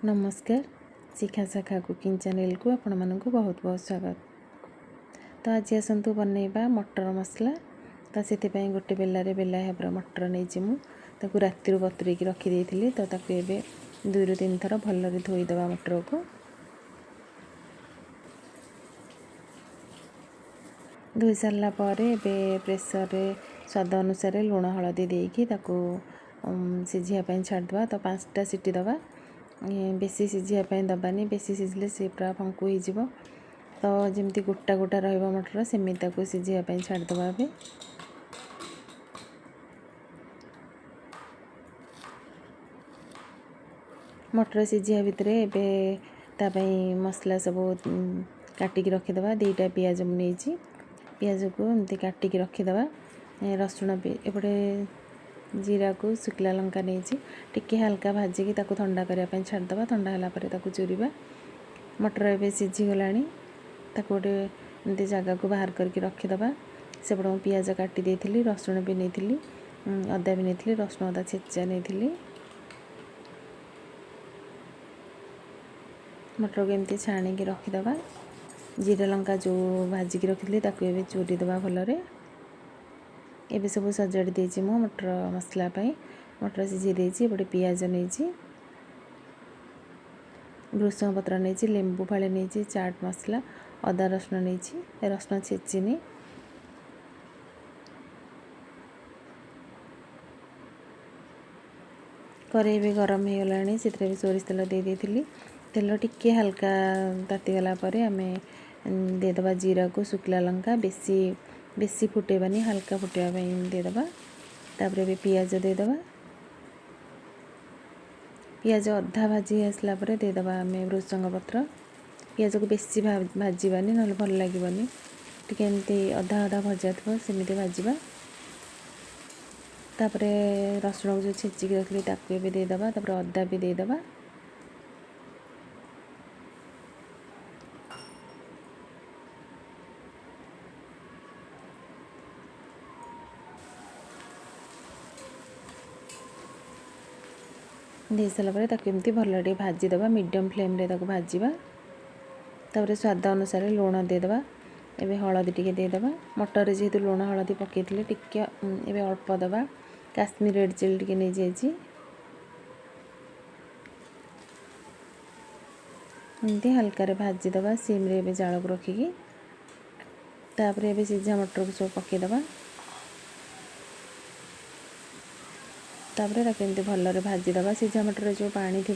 नमस्कार शिखा शाखा cooking channel को आपण मानक बहुत बहुत स्वागत। तो आज आसतु बनैबा मटर मसला। तो से गोटे बेलारे बेला हेबर मटर नहीं मुझे राति बतुरे रखी तो ये 2 ରୁ 3 थर भल धोईदे मटर को। धोई सारा प्रेसर रे स्वाद अनुसार लुण हलदी देकी सिझापी छाड़दे। तो 5टा सीटी दबा, बेसी सिझापी दबानी, बेसी सिझले सी पूरा फंकु हो। तो जमती गोटा गोटा मटर सेमती सिझापी छाड़दे। मटर सिझा भितर एवं मसला सब काटिकी रखीदे। 2टा पियाज नहीं, पियाज को एमती काटिकी रखीदे। रसुण एपटे जीरा को शुखला लंका नहीं टिके हल्का भाजिकी ठंडा करने छाड़दे। ठंडा है चूरीबा। मटर एवं सिझीगला गोटे एमती जगह को बाहर करके रखीदे। सेपट पियाज काटी देती, रसुण भी नहीं, अदा भी नहीं, रसुण अदा छेचा नहीं। मटर को एमती छाणिकी रखीदे। जीरा लंका जो भाजिकी रखी ये चूरी दबा भलरे। एबे सब सजाड़ी देछि मो मटर मसला पाई। मटर सिझे देछि, बड़े पियाज नहीं, भृषंग पत्र नहीं, लेंबू फाड़े नहीं, चाट मसला, अदा रसुण नहीं, रसुण छेचिनी। कड़ाई भी गरम हो गलानी, से सोरिष तेल दे देथिली। तेल टिके हल्का तातीगला आम देदबा जीरा को शुखला लंका। बेसी बेसी फुटेबानी, हल्का फुटेबा देदबा। तापर भी पियाज देदबा। पियाज अधा भाजी आसला परे देदबा आम भृषंग पत्र। पियाज को बेसी भाजबानी, ना भल लगे टिके एमती अधा अधा भजा थो सेमती भाजबा। तापर रसुण को जो छेचिकी रखली ताकू भी देदबा। तापर अदा भी देदबा। दे सारापर एमती भल टे भाजीदे, मीडियम फ्लेम रे भाजवा। तापर स्वाद अनुसार लुण देदबा। एबे हलदी टिके देदबा। मटर जेहेतु लुण हलदी पकईले टिके एबे अल्प दबा। काश्मीर रेड चिली टिके नहीं जाइए, एमती हल्का भाजीदे सिम रे जाल को रखिकी। तापर एबे सिझा मटर को सब पकईदबा। तापर एमती भल भाजीदे। सिझा मटर जो पानी थी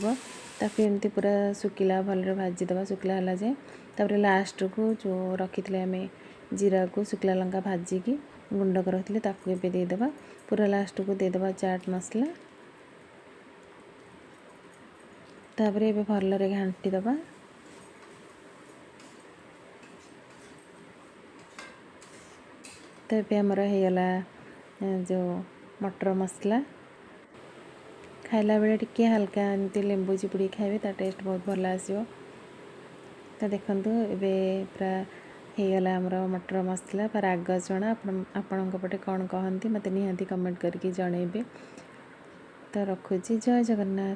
ताकू एमती पूरा सुखिला भल भाजीदे, सुखिला है जाए। तापर लास्ट को जो रखी थे आम जीरा को शुखला लंका भाजिकी गुंड कर रखी ताकू एबे देदबा। पूरा लास्ट को देदबा चाट मसला। तापर एबे भल घांटी दबा। तो ये आमर होगला जो मटर मसला। खाइला बेले टिके हल्का एमती लेंबू चिपुड़ी खाइबे, ता टेस्ट बहुत भल आसियो। तो देखंतु एबे पूरा होगला आमर मटर मसला पर राग चना। आपण पटे कौन कहती मत निहांती कमेंट करके जनइबे। तो रखुची। जय जगन्नाथ।